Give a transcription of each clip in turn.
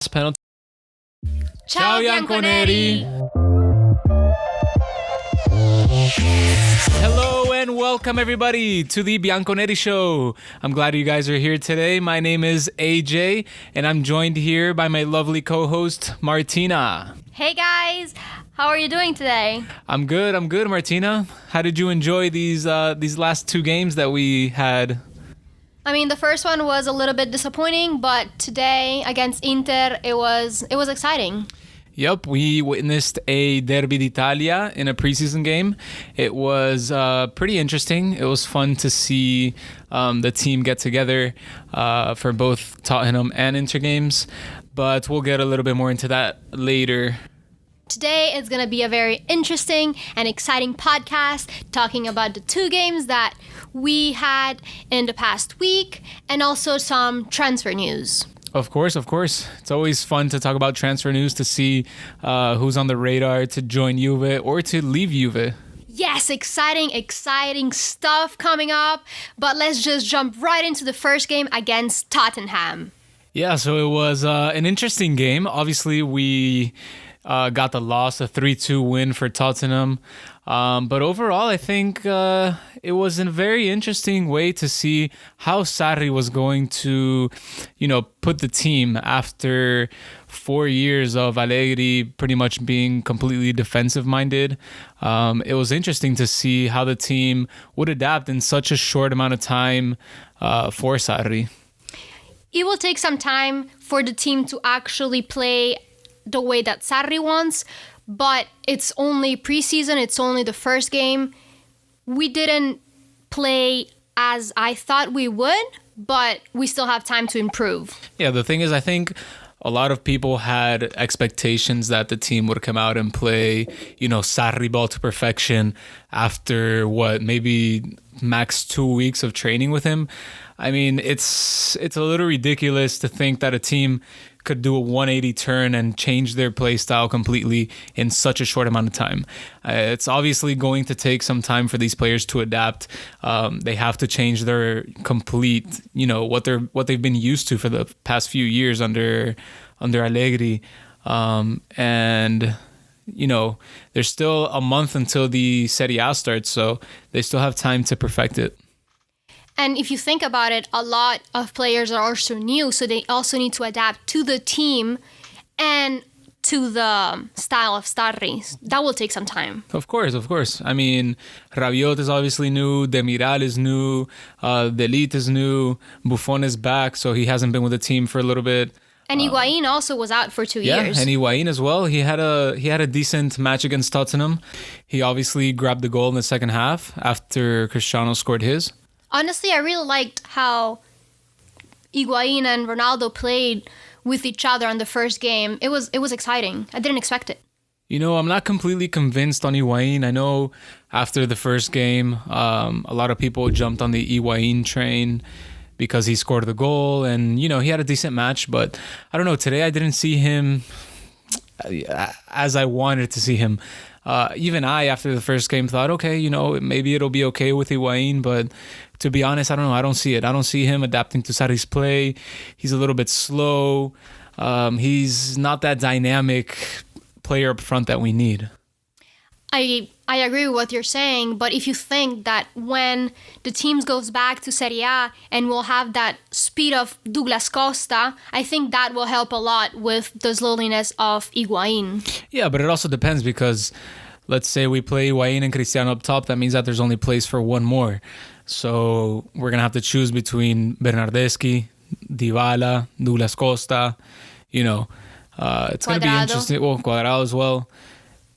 penalty. Ciao, Bianconeri! Hello and welcome everybody to the Bianconeri Show. I'm glad you guys are here today. My name is AJ and I'm joined here by my lovely co-host Martina. Hey guys, how are you doing today? I'm good, Martina. How did you enjoy these last two games that we had? I mean, the first one was a little bit disappointing, but today against Inter, it was exciting. Yep, we witnessed a Derby d'Italia in a preseason game. It was pretty interesting. It was fun to see the team get together for both Tottenham and Inter games, but we'll get a little bit more into that later. Today is going to be a very interesting and exciting podcast talking about the two games that we had in the past week and also some transfer news. Of course. It's always fun to talk about transfer news to see who's on the radar to join Juve or to leave Juve. Yes, exciting stuff coming up. But let's just jump right into the first game against Tottenham. Yeah, so it was an interesting game. Obviously, we got the loss, a 3-2 win for Tottenham. But overall, I think it was a very interesting way to see how Sarri was going to, put the team after 4 years of Allegri pretty much being completely defensive-minded. It was interesting to see how the team would adapt in such a short amount of time for Sarri. It will take some time for the team to actually play the way that Sarri wants, but it's only preseason, it's only the first game. We didn't play as I thought we would, but we still have time to improve. Yeah, the thing is, I think a lot of people had expectations that the team would come out and play, Sarriball to perfection after maybe max 2 weeks of training with him. I mean, it's a little ridiculous to think that a team could do a 180 turn and change their play style completely in such a short amount of time. It's obviously going to take some time for these players to adapt. They have to change their complete, what they've been used to for the past few years under Allegri. And there's still a month until the Serie A starts, so they still have time to perfect it. And if you think about it, a lot of players are also new, so they also need to adapt to the team and to the style of Sarri. That will take some time. Of course. I mean, Rabiot is obviously new, Demiral is new, Delite is new, Buffon is back, so he hasn't been with the team for a little bit. And Higuain also was out for 2 years. years. And Higuain as well. He had a decent match against Tottenham. He obviously grabbed the goal in the second half after Cristiano scored his. Honestly, I really liked how Higuain and Ronaldo played with each other on the first game. It was exciting. I didn't expect it. I'm not completely convinced on Higuain. I know after the first game, a lot of people jumped on the Higuain train because he scored the goal and, he had a decent match. But I don't know, today I didn't see him as I wanted to see him. Even I, after the first game, thought, okay, maybe it'll be okay with Higuain, but to be honest, I don't know. I don't see it. I don't see him adapting to Sarri's play. He's a little bit slow. He's not that dynamic player up front that we need. I agree with what you're saying, but if you think that when the team goes back to Serie A and we'll have that speed of Douglas Costa, I think that will help a lot with the slowness of Higuain. Yeah, but it also depends because let's say we play Higuain and Cristiano up top, that means that there's only place for one more. So we're going to have to choose between Bernardeschi, Dybala, Douglas Costa, it's going to be interesting. Well, Cuadrado as well.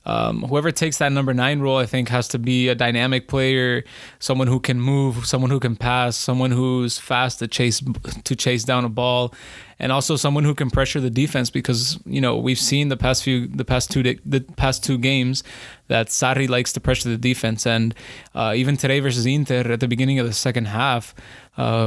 Whoever takes that number 9 role, I think, has to be a dynamic player, someone who can move, someone who can pass, someone who's fast to chase down a ball, and also someone who can pressure the defense because we've seen the past two games that Sarri likes to pressure the defense, and even today versus Inter at the beginning of the second half,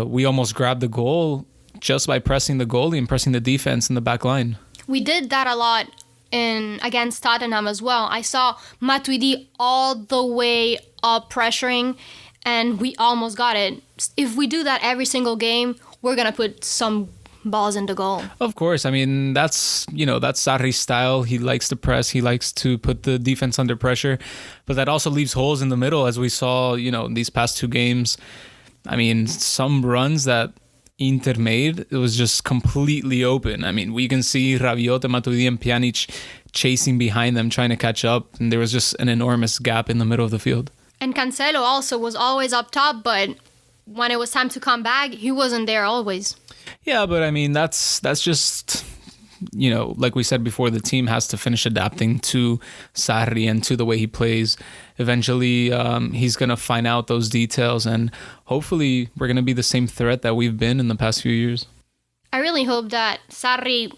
we almost grabbed the goal just by pressing the goalie and pressing the defense in the back line. We did that a lot against Tottenham as well. I saw Matuidi all the way up pressuring, and we almost got it. If we do that every single game, we're going to put some balls into goal. Of course. I mean, that's Sarri's style. He likes to press. He likes to put the defense under pressure. But that also leaves holes in the middle, as we saw, in these past two games. I mean, some runs that Inter made, it was just completely open. I mean, we can see Rabiot, Matuidi, and Pjanic chasing behind them, trying to catch up. And there was just an enormous gap in the middle of the field. And Cancelo also was always up top, but when it was time to come back, he wasn't there always. Yeah, but I mean, that's just, like we said before, the team has to finish adapting to Sarri and to the way he plays. Eventually, he's going to find out those details, and hopefully we're going to be the same threat that we've been in the past few years. I really hope that Sarri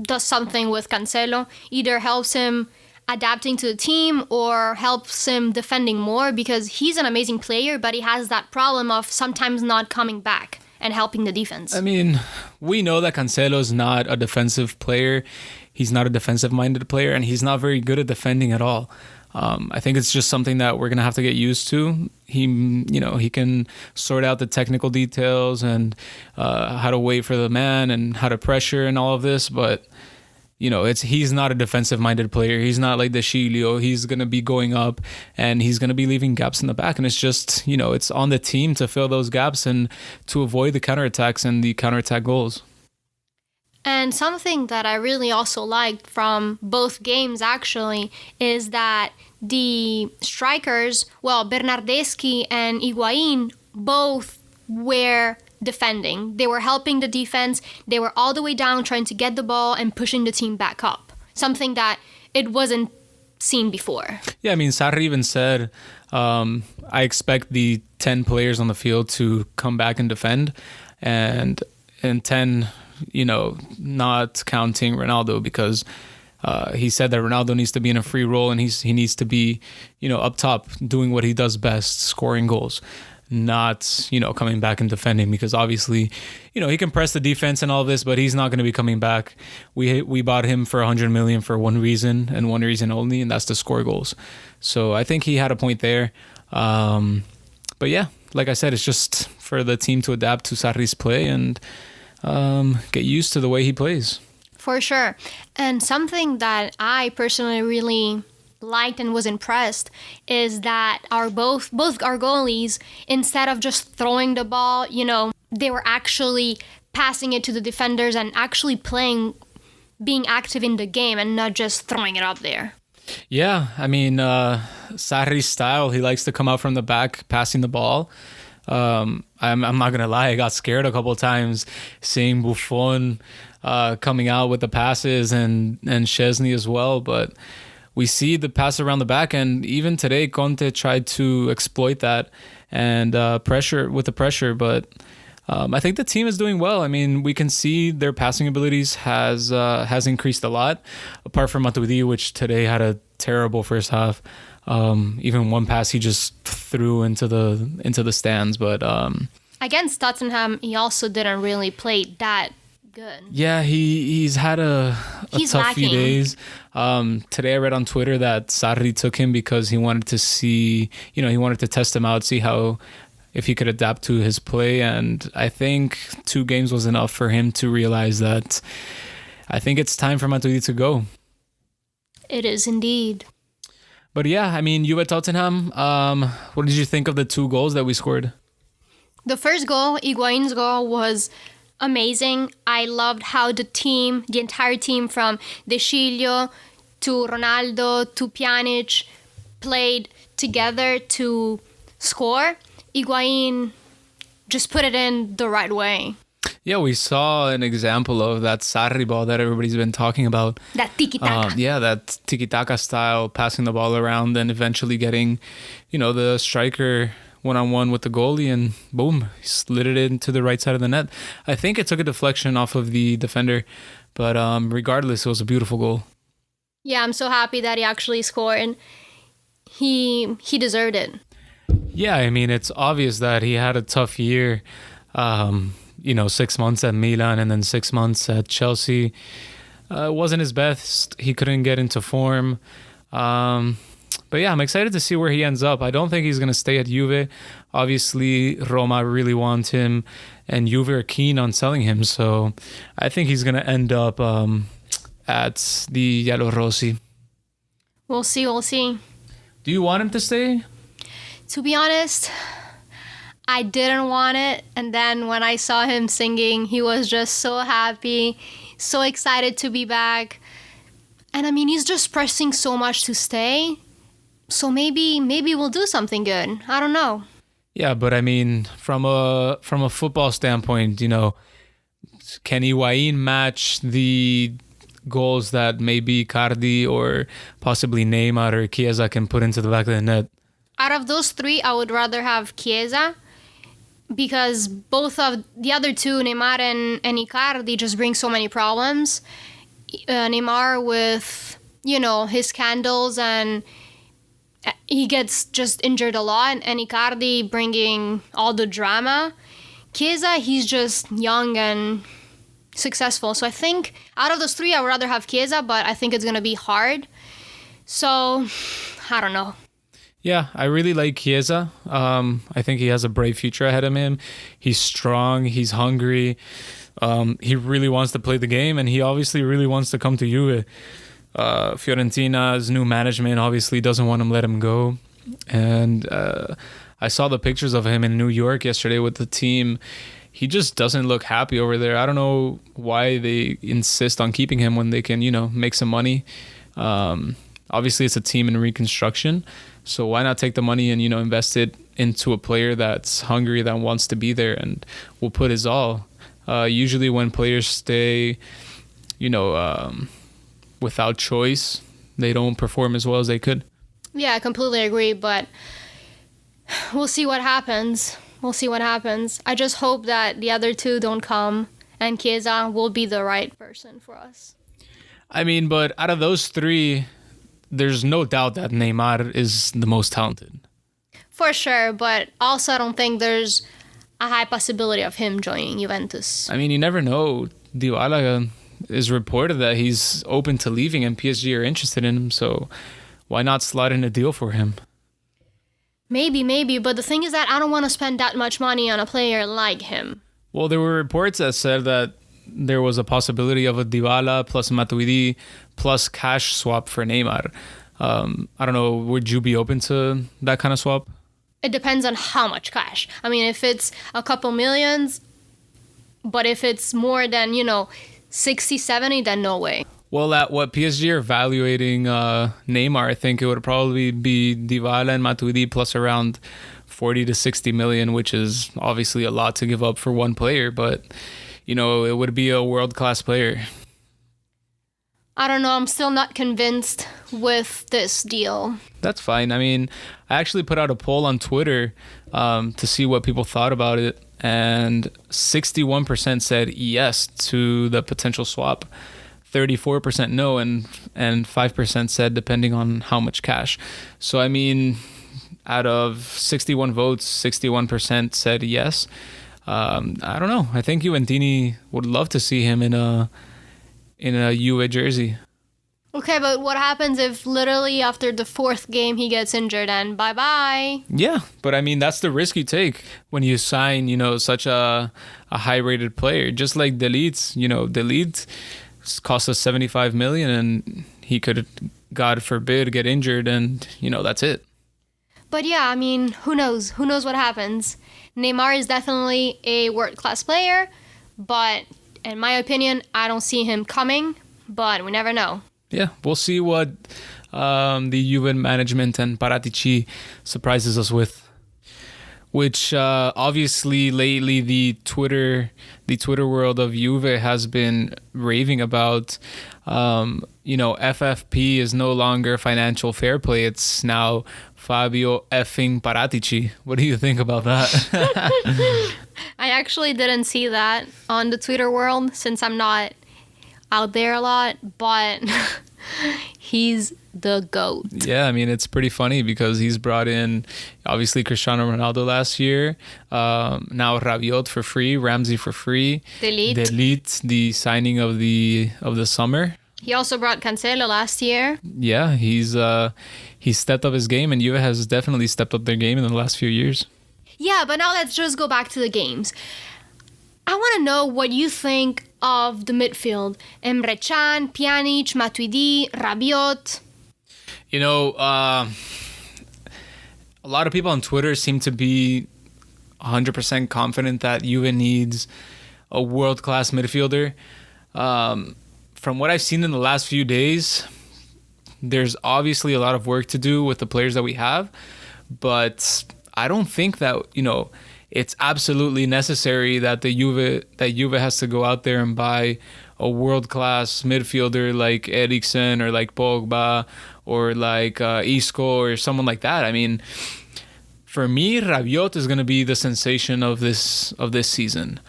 does something with Cancelo, either helps him adapting to the team or helps him defending more, because he's an amazing player, but he has that problem of sometimes not coming back and helping the defense. I mean, we know that Cancelo is not a defensive player. He's not a defensive-minded player, and he's not very good at defending at all. I think it's just something that we're going to have to get used to. He can sort out the technical details and how to wait for the man and how to pressure and all of this, but he's not a defensive-minded player. He's not like De Sciglio. He's going to be going up and he's going to be leaving gaps in the back. And it's just, it's on the team to fill those gaps and to avoid the counterattacks and the counterattack goals. And something that I really also liked from both games, actually, is that the strikers, Bernardeschi and Higuain, both were defending. They were helping the defense. They were all the way down trying to get the ball and pushing the team back up. Something that it wasn't seen before. Yeah, I mean, Sarri even said, I expect the 10 players on the field to come back and defend. And 10... not counting Ronaldo, because he said that Ronaldo needs to be in a free role and he needs to be, up top doing what he does best, scoring goals, not, coming back and defending, because obviously, he can press the defense and all this, but he's not going to be coming back. We bought him for 100 million for one reason and one reason only, and that's to score goals. So I think he had a point there. But yeah, like I said, it's just for the team to adapt to Sarri's play and get used to the way he plays. For sure. And something that I personally really liked and was impressed is that both our goalies, instead of just throwing the ball, they were actually passing it to the defenders and actually being active in the game and not just throwing it up there. Yeah, I mean, Sarri's style, he likes to come out from the back passing the ball. I'm not gonna lie, I got scared a couple of times seeing Buffon coming out with the passes and Szczesny as well, but we see the pass around the back, and even today Conte tried to exploit that and pressure, but I think the team is doing well. I mean, we can see their passing abilities has increased a lot, apart from Matuidi, which today had a terrible first half. Even one pass he just threw into the stands, but against Tottenham he also didn't really play that good. Yeah, he's had a tough lacking. Few days. Today I read on Twitter that Sarri took him because he wanted to see, he wanted to test him out, see if he could adapt to his play, and I think 2 games was enough for him to realize that I think it's time for Matuidi to go. It is indeed. But yeah, I mean, Juve Tottenham, what did you think of the 2 goals that we scored? The first goal, Higuain's goal, was amazing. I loved how the entire team from De Sciglio to Ronaldo to Pjanic played together to score. Higuain just put it in the right way. Yeah, we saw an example of that Sarriball that everybody's been talking about. That tiki-taka. That tiki-taka style, passing the ball around and eventually getting, the striker one-on-one with the goalie, and boom, he slid it into the right side of the net. I think it took a deflection off of the defender, but regardless, it was a beautiful goal. Yeah, I'm so happy that he actually scored. He deserved it. Yeah, I mean, it's obvious that he had a tough year. 6 months at Milan and then 6 months at Chelsea. It wasn't his best. He couldn't get into form. But yeah, I'm excited to see where he ends up. I don't think he's going to stay at Juve. Obviously, Roma really want him, and Juve are keen on selling him. So I think he's going to end up at the Giallorossi. We'll see. We'll see. Do you want him to stay? To be honest, I didn't want it. And then when I saw him singing, he was just so happy, so excited to be back. And I mean, he's just pressing so much to stay. So maybe we'll do something good. I don't know. Yeah, but I mean, from a football standpoint, you know, can Higuain match the goals that maybe Icardi or possibly Neymar or Chiesa can put into the back of the net? Out of those three, I would rather have Chiesa, because both of the other two, Neymar and Icardi, just bring so many problems. Neymar with, you know, his scandals, and he gets just injured a lot, and Icardi bringing all the drama. Chiesa, he's just young and successful. So I think out of those three, I would rather have Chiesa, but I think it's going to be hard. So, I don't know. Yeah, I really like Chiesa. I think he has a bright future ahead of him. He's strong. He's hungry. He really wants to play the game, and he obviously really wants to come to Juve. Fiorentina's new management obviously doesn't want him to let him go. And I saw the pictures of him in New York yesterday with the team. He just doesn't look happy over there. I don't know why they insist on keeping him when they can, you know, make some money. Obviously, it's a team in reconstruction. So why not take the money and, you know, invest it into a player that's hungry, that wants to be there and will put his all. Usually when players stay, you know, without choice, they don't perform as well as they could. Yeah, I completely agree, but we'll see what happens. We'll see what happens. I just hope that the other two don't come and Chiesa will be the right person for us. I mean, but out of those three, there's no doubt that Neymar is the most talented. For sure, but also I don't think there's a high possibility of him joining Juventus. I mean, you never know. Dybala is reported that he's open to leaving and PSG are interested in him, so why not slide in a deal for him? Maybe, but the thing is that I don't want to spend that much money on a player like him. Well, there were reports that said that there was a possibility of a Dybala plus Matuidi plus cash swap for Neymar. I don't know, would you be open to that kind of swap? It depends on how much cash. I mean, if it's a couple millions, but if it's more than, 60, 70, then no way. Well, at what PSG are evaluating Neymar, I think it would probably be Dybala and Matuidi plus around 40 to 60 million, which is obviously a lot to give up for one player, but it would be a world-class player. I don't know. I'm still not convinced with this deal. That's fine. I mean, I actually put out a poll on Twitter to see what people thought about it, and 61% said yes to the potential swap. 34% no, and 5% said depending on how much cash. So, I mean, out of 61 votes, 61% said yes. I don't know. I think Juventini would love to see him in a Juve jersey. Okay, but what happens if literally after the fourth game he gets injured and bye-bye? Yeah, but I mean, that's the risk you take when you sign, such a high-rated player. Just like Delete, Delete cost us 75 million and he could, God forbid, get injured and, that's it. But yeah, I mean, who knows? Who knows what happens? Neymar is definitely a world-class player, but in my opinion, I don't see him coming, but we never know. Yeah, we'll see what the Juve management and Paratici surprises us with. Which obviously lately the Twitter world of Juve has been raving about. FFP is no longer financial fair play. It's now Fabio effing Paratici. What do you think about that? I actually didn't see that on the Twitter world since I'm not out there a lot, but he's the GOAT. Yeah, I mean, it's pretty funny because he's brought in, obviously, Cristiano Ronaldo last year. Now Rabiot for free, Ramsey for free. Delete, the signing of the summer. He also brought Cancelo last year. Yeah, he's stepped up his game, and Juve has definitely stepped up their game in the last few years. Yeah, but now let's just go back to the games. I want to know what you think of the midfield. Emre Can, Pjanic, Matuidi, Rabiot. You know, a lot of people on Twitter seem to be 100% confident that Juve needs a world-class midfielder. From what I've seen in the last few days, there's obviously a lot of work to do with the players that we have, but I don't think that, it's absolutely necessary that Juve has to go out there and buy a world-class midfielder like Eriksen or like Pogba or like Isco or someone like that. I mean, for me, Rabiot is going to be the sensation of this season.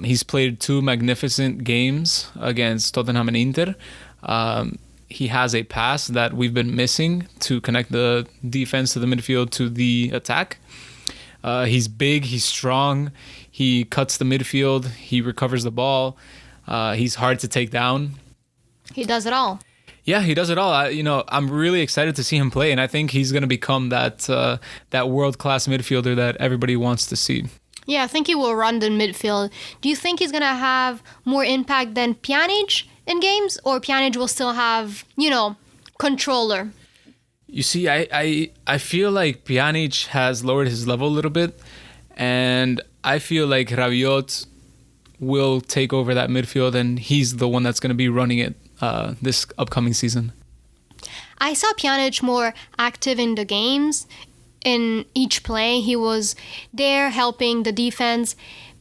He's played 2 magnificent games against Tottenham and Inter. He has a pass that we've been missing to connect the defense to the midfield to the attack. He's big, he's strong, he cuts the midfield, he recovers the ball. He's hard to take down. He does it all. Yeah, he does it all. I'm really excited to see him play, and I think he's going to become that world-class midfielder that everybody wants to see. Yeah, I think he will run the midfield. Do you think he's going to have more impact than Pjanic in games, or Pjanic will still have, controller? You see, I feel like Pjanic has lowered his level a little bit, and I feel like Rabiot will take over that midfield, and he's the one that's going to be running it this upcoming season. I saw Pjanic more active in the games. In each play, he was there helping the defense,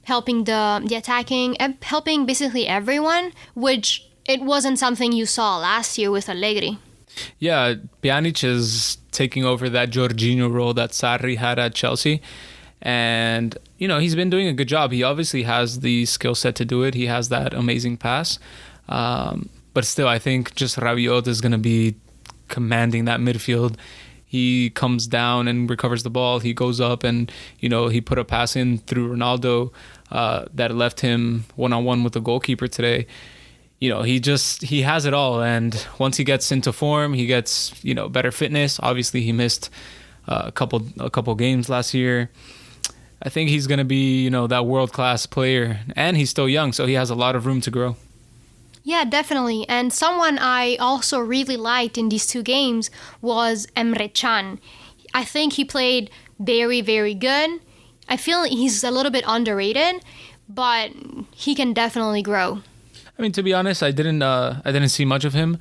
helping the attacking, helping basically everyone, which it wasn't something you saw last year with Allegri. Yeah, Pjanic is taking over that Jorginho role that Sarri had at Chelsea. And, he's been doing a good job. He obviously has the skill set to do it. He has that amazing pass. But still, I think just Rabiot is going to be commanding that midfield. He comes down and recovers the ball. He goes up and, he put a pass in through Ronaldo that left him one-on-one with the goalkeeper today. He has it all. And once he gets into form, he gets, better fitness. Obviously, he missed a couple games last year. I think he's going to be, that world-class player. And he's still young, so he has a lot of room to grow. Yeah, definitely. And someone I also really liked in these 2 games was Emre Can. I think he played very, very good. I feel he's a little bit underrated, but he can definitely grow. I mean, to be honest, I didn't see much of him.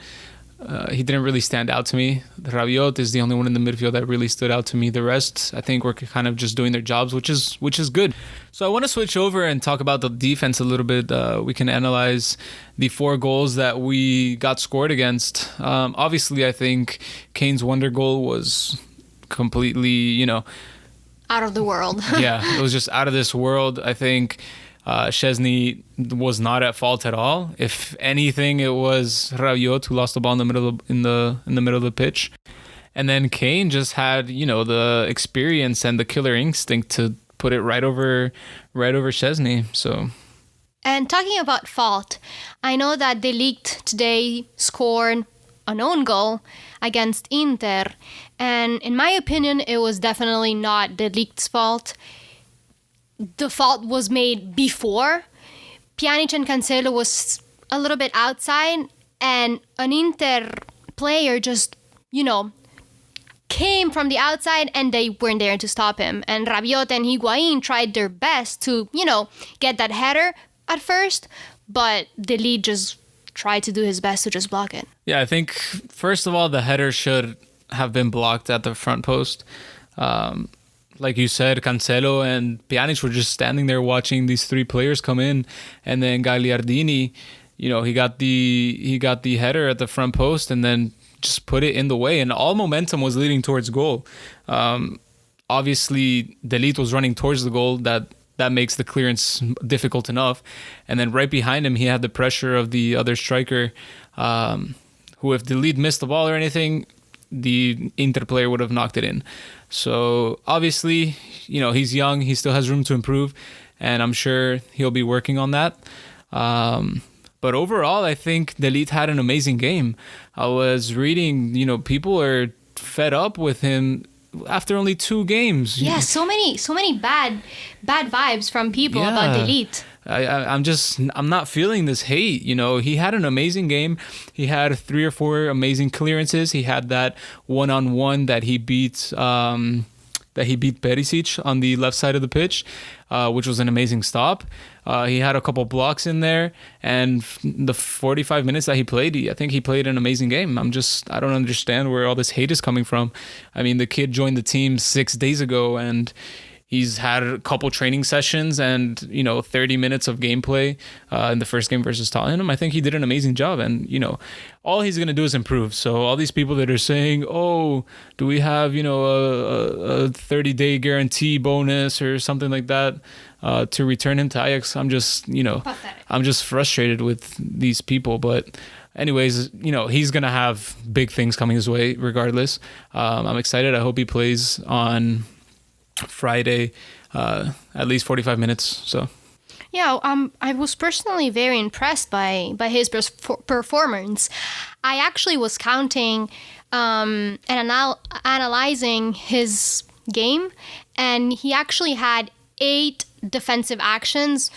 He didn't really stand out to me. Rabiot is the only one in the midfield that really stood out to me. The rest, I think, were kind of just doing their jobs, which is good. So I want to switch over and talk about the defense a little bit. We can analyze the 4 goals that we got scored against. Obviously, I think Kane's wonder goal was completely, out of the world. Yeah, it was just out of this world. I think Szczesny was not at fault at all. If anything, it was Rabiot who lost the ball in the middle of the pitch, and then Kane just had the experience and the killer instinct to put it right over Szczesny. So, and talking about fault, I know that De Ligt today scored an own goal against Inter, and in my opinion, it was definitely not De Ligt's fault. The fault was made before. Pjanic and Cancelo was a little bit outside, and an Inter player just, came from the outside and they weren't there to stop him. And Rabiot and Higuain tried their best to, get that header at first, but De Ligt just tried to do his best to just block it. Yeah, I think, first of all, the header should have been blocked at the front post. Like you said, Cancelo and Pjanic were just standing there watching these 3 players come in, and then Gagliardini, he got the header at the front post and then just put it in the way, and all momentum was leading towards goal. Obviously, De Ligt was running towards the goal. That makes the clearance difficult enough, and then right behind him, he had the pressure of the other striker, who, if De Ligt missed the ball or anything, the Inter player would have knocked it in. So obviously, he's young. He still has room to improve, and I'm sure he'll be working on that. But overall, I think the Elite had an amazing game. I was reading, people are fed up with him after only 2 games. Yeah, so many bad vibes from people about the Elite. I'm not feeling this hate. He had an amazing game. He had 3 or 4 amazing clearances. He had that 1-on-1 that he beat Perisic on the left side of the pitch, which was an amazing stop. He had a couple blocks in there, and the 45 minutes that he played, I think he played an amazing game. I don't understand where all this hate is coming from. I mean, the kid joined the team 6 days ago, and he's had a couple training sessions and 30 minutes of gameplay in the first game versus Tottenham. I think he did an amazing job, and all he's gonna do is improve. So all these people that are saying, "Oh, do we have a 30-day guarantee bonus or something like that to return him to Ajax?" I'm just I'm just frustrated with these people, but. Anyways, he's going to have big things coming his way regardless. I'm excited. I hope he plays on Friday, at least 45 minutes. So, yeah, I was personally very impressed by his performance. I actually was counting and analyzing his game, and he actually had 8 defensive actions,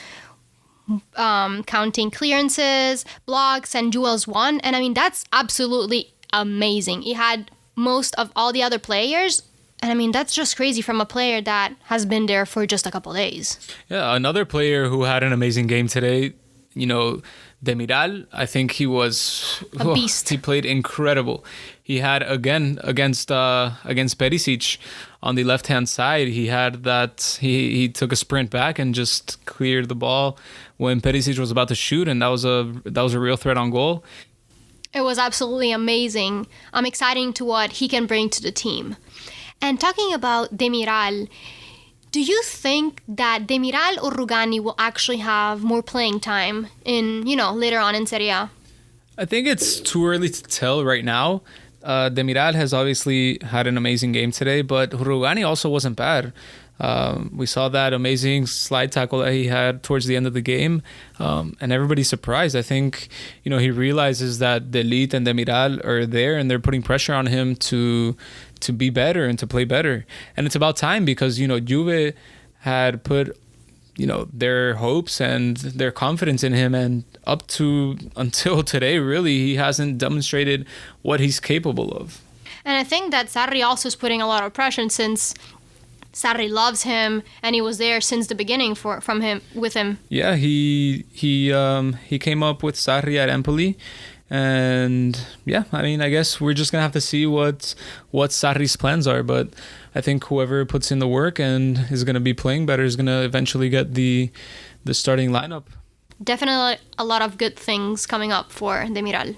counting clearances, blocks, and duels won. And I mean, that's absolutely amazing. He had most of all the other players. And I mean, that's just crazy from a player that has been there for just a couple days. Yeah, another player who had an amazing game today, Demiral, I think he was a beast. He played incredible. He had again against Perisic on the left-hand side. He had that he took a sprint back and just cleared the ball when Perisic was about to shoot, and that was a real threat on goal. It was absolutely amazing. I'm excited to what he can bring to the team. And talking about Demiral, do you think that Demiral or Rugani will actually have more playing time in, later on in Serie A? I think it's too early to tell right now. Demiral has obviously had an amazing game today, but Rugani also wasn't bad. We saw that amazing slide tackle that he had towards the end of the game, and everybody's surprised. I think, he realizes that the Elite and Demiral are there, and they're putting pressure on him to be better and to play better. And it's about time because, Juve had put, their hopes and their confidence in him, and until today, really, he hasn't demonstrated what he's capable of. And I think that Sarri also is putting a lot of pressure since Sarri loves him and he was there since the beginning with him. Yeah, he came up with Sarri at Empoli. And yeah, I mean, I guess we're just gonna have to see what Sarri's plans are, but I think whoever puts in the work and is gonna be playing better is gonna eventually get the starting lineup. Definitely a lot of good things coming up for Demiral.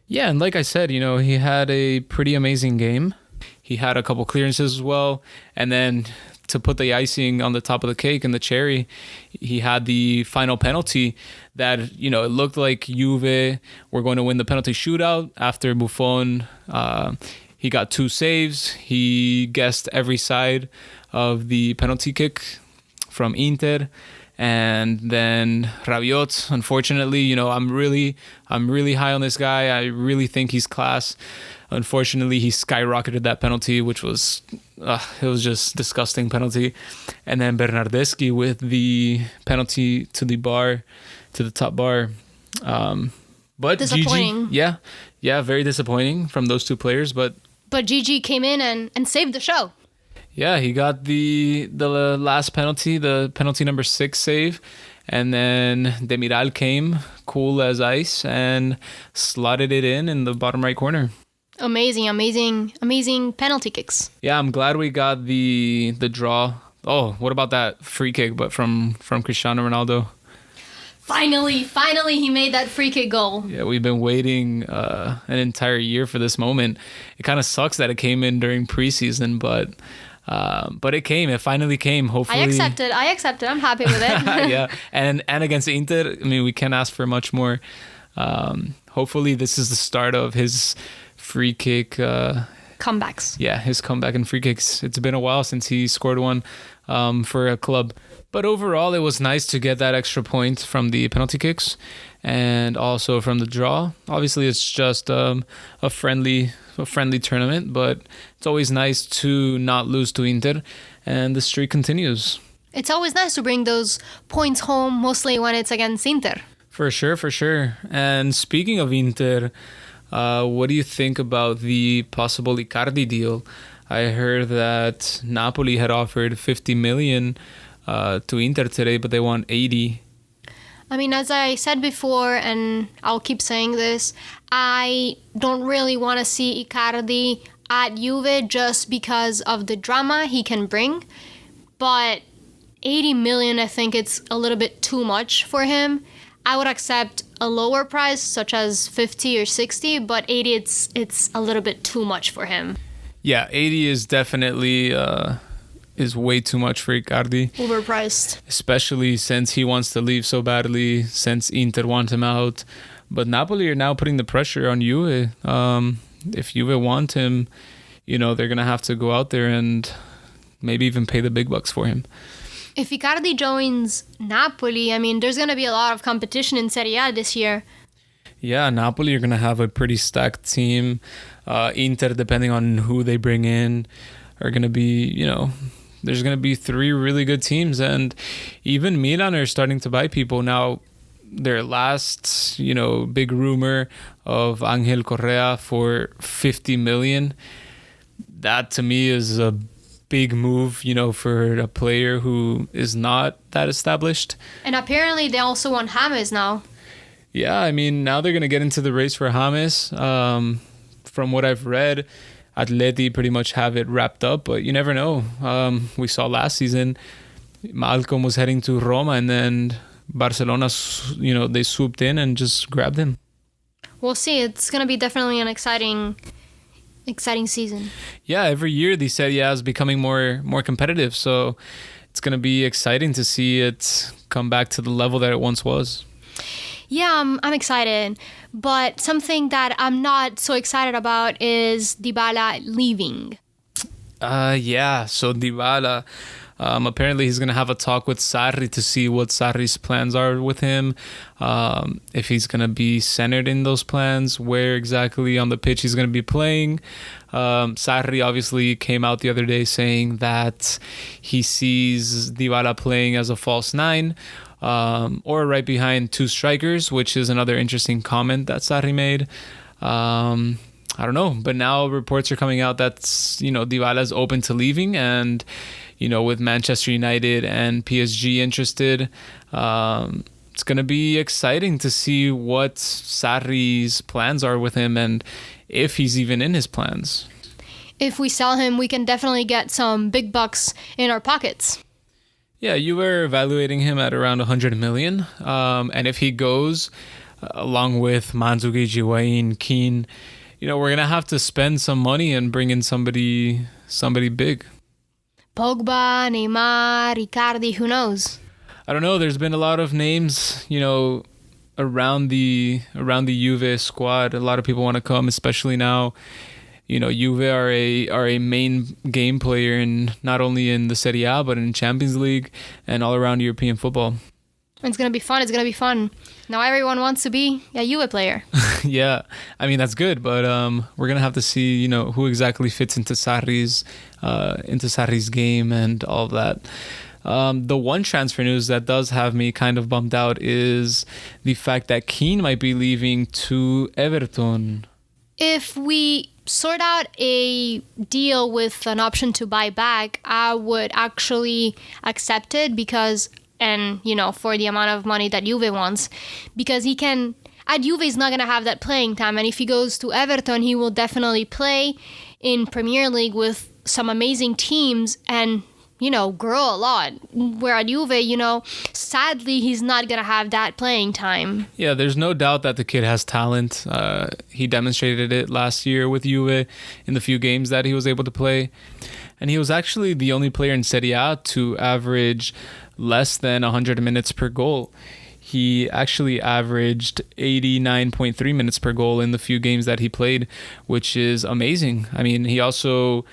Yeah, and like I said, he had a pretty amazing game. He had a couple clearances as well, and then to put the icing on the top of the cake and the cherry, he had the final penalty that, it looked like Juve were going to win the penalty shootout after Buffon. He got 2 saves. He guessed every side of the penalty kick from Inter. And then Rabiot, unfortunately, I'm really high on this guy. I really think he's class. Unfortunately, he skyrocketed that penalty, which was it was just disgusting penalty. And then Bernardeschi with the penalty to the top bar. But disappointing. Gigi, yeah, very disappointing from those 2 players. But Gigi came in and saved the show. Yeah, he got the last penalty, the penalty number 6 save. And then Demiral came cool as ice and slotted it in the bottom right corner. Amazing penalty kicks. Yeah, I'm glad we got the draw. Oh, what about that free kick, but from Cristiano Ronaldo? Finally, he made that free kick goal. Yeah, we've been waiting an entire year for this moment. It kind of sucks that it came in during preseason, but it came. It finally came. Hopefully, I accepted. I'm happy with it. Yeah, and against Inter, I mean, we can't ask for much more. Hopefully, this is the start of his free kick comebacks. Yeah, his comeback and free kicks. It's been a while since he scored one for a club. But overall, it was nice to get that extra point from the penalty kicks and also from the draw. Obviously, it's just a friendly tournament, but it's always nice to not lose to Inter, and the streak continues. It's always nice to bring those points home, mostly when it's against Inter. For sure. And speaking of Inter, what do you think about the possible Icardi deal? I heard that Napoli had offered 50 million to Inter today, but they want 80. I mean, as I said before, and I'll keep saying this, I don't really want to see Icardi at Juve just because of the drama he can bring. But 80 million, I think it's a little bit too much for him. I would accept a lower price, such as 50 or 60, but 80, it's a little bit too much for him. Yeah, 80 is definitely is way too much for Icardi. Overpriced. Especially since he wants to leave so badly, since Inter want him out. But Napoli are now putting the pressure on Juve. If Juve want him, they're going to have to go out there and maybe even pay the big bucks for him. If Icardi joins Napoli, I mean, there's going to be a lot of competition in Serie A this year. Yeah, Napoli are going to have a pretty stacked team. Inter, depending on who they bring in, are going to be, there's going to be 3 really good teams. And even Milan are starting to buy people. Now, their last, big rumor of Angel Correa for 50 million, that to me is a big move, for a player who is not that established. And apparently they also want James now. Yeah, I mean, now they're going to get into the race for James. From what I've read, Atleti pretty much have it wrapped up, but you never know. We saw last season, Malcolm was heading to Roma, and then Barcelona, they swooped in and just grabbed him. We'll see. It's going to be definitely an exciting season. Yeah, every year the Serie A is becoming more competitive, so it's going to be exciting to see it come back to the level that it once was. Yeah, I'm excited, but something that I'm not so excited about is Dybala leaving. Yeah, so Dybala, apparently he's going to have a talk with Sarri to see what Sarri's plans are with him, if he's going to be centered in those plans, where exactly on the pitch he's going to be playing. Sarri obviously came out the other day saying that he sees Dybala playing as a false 9, or right behind 2 strikers, which is another interesting comment that Sarri made. I don't know, but now reports are coming out that Dybala is open to leaving, and with Manchester United and PSG interested, it's going to be exciting to see what Sarri's plans are with him and if he's even in his plans. If we sell him, we can definitely get some big bucks in our pockets. Yeah, you were evaluating him at around 100 million. And if he goes, along with Mandzukic, Higuain, Keane, we're going to have to spend some money and bring in somebody big. Pogba, Neymar, Icardi, who knows? I don't know. There's been a lot of names, around the Juve squad. A lot of people want to come, especially now. Juve are a main game player in not only in the Serie A but in Champions League and all around European football. It's gonna be fun. Now everyone wants to be a Juve player. Yeah, I mean that's good, but we're gonna have to see who exactly fits into Sarri's game and all of that. The one transfer news that does have me kind of bummed out is the fact that Keane might be leaving to Everton. If we sort out a deal with an option to buy back, I would actually accept it because, and for the amount of money that Juve wants, because he can, at Juve he's not going to have that playing time, and if he goes to Everton, he will definitely play in Premier League with some amazing teams and grow a lot. Where at Juve, sadly, he's not going to have that playing time. Yeah, there's no doubt that the kid has talent. He demonstrated it last year with Juve in the few games that he was able to play. And he was actually the only player in Serie A to average less than 100 minutes per goal. he actually averaged 89.3 minutes per goal in the few games that he played, which is amazing. I mean, he also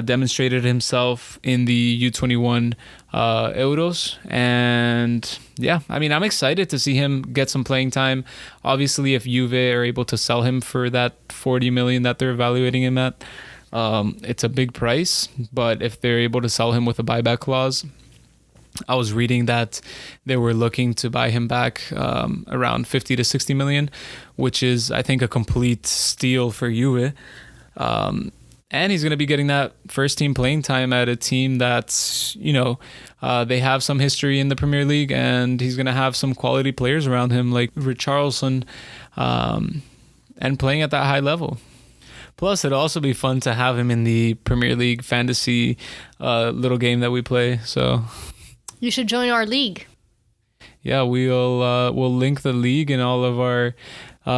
demonstrated himself in the U21 Euros. And yeah, I mean, I'm excited to see him get some playing time. Obviously, if Juve are able to sell him for that 40 million that they're evaluating him at, it's a big price. But if they're able to sell him with a buyback clause, I was reading that they were looking to buy him back around 50 to 60 million, which is, I think, a complete steal for Juve. And he's going to be getting that first team playing time at a team that's, they have some history in the Premier League, and he's going to have some quality players around him like Richarlison, and playing at that high level. Plus, it'll also be fun to have him in the Premier League fantasy little game that we play. So you should join our league. Yeah, we'll link the league in all of our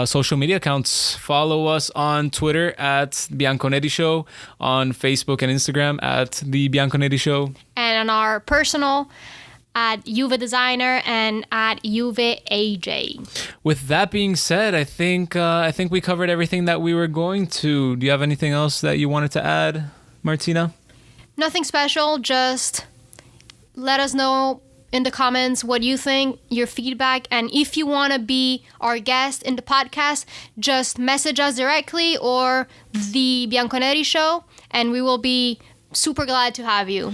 social media accounts. Follow us on Twitter at Bianconetti Show, on Facebook and Instagram at The Bianconetti Show, and on our personal at Juve Designer and at Juve AJ. With that being said, I think we covered everything that we were going to. Do you have anything else that you wanted to add, Martina? Nothing special, just let us know in the comments what you think, your feedback, and if you want to be our guest in the podcast, just message us directly or the Bianconetti Show, and we will be super glad to have you.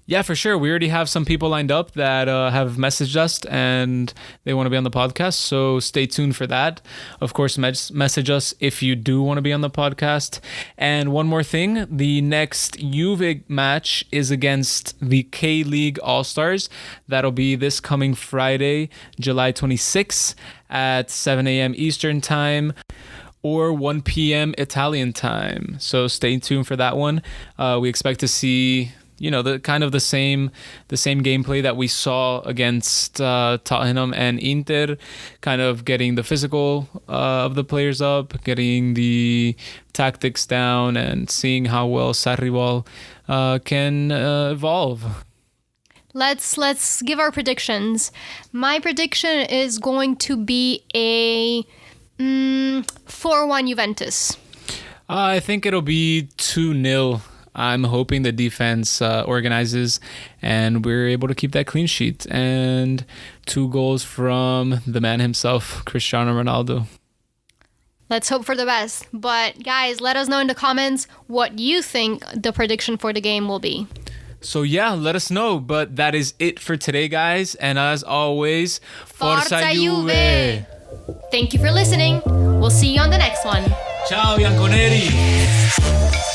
Yeah, for sure. We already have some people lined up that have messaged us and they want to be on the podcast. So stay tuned for that. Of course, message us if you do want to be on the podcast. And one more thing, the next Juve match is against the K-League All-Stars. That'll be this coming Friday, July 26th at 7 a.m. Eastern Time, or 1 p.m. Italian time. So stay tuned for that one. We expect to see the same gameplay that we saw against Tottenham and Inter, kind of getting the physical of the players up, getting the tactics down, and seeing how well Sarriball can evolve. Let's give our predictions. My prediction is going to be a 4-1 Juventus. I think it'll be 2-0. I'm hoping the defense organizes and we're able to keep that clean sheet. And 2 goals from the man himself, Cristiano Ronaldo. Let's hope for the best. But guys, let us know in the comments what you think the prediction for the game will be. So yeah, let us know. But that is it for today, guys. And as always, Forza Juve! Thank you for listening. We'll see you on the next one. Ciao, Bianconeri!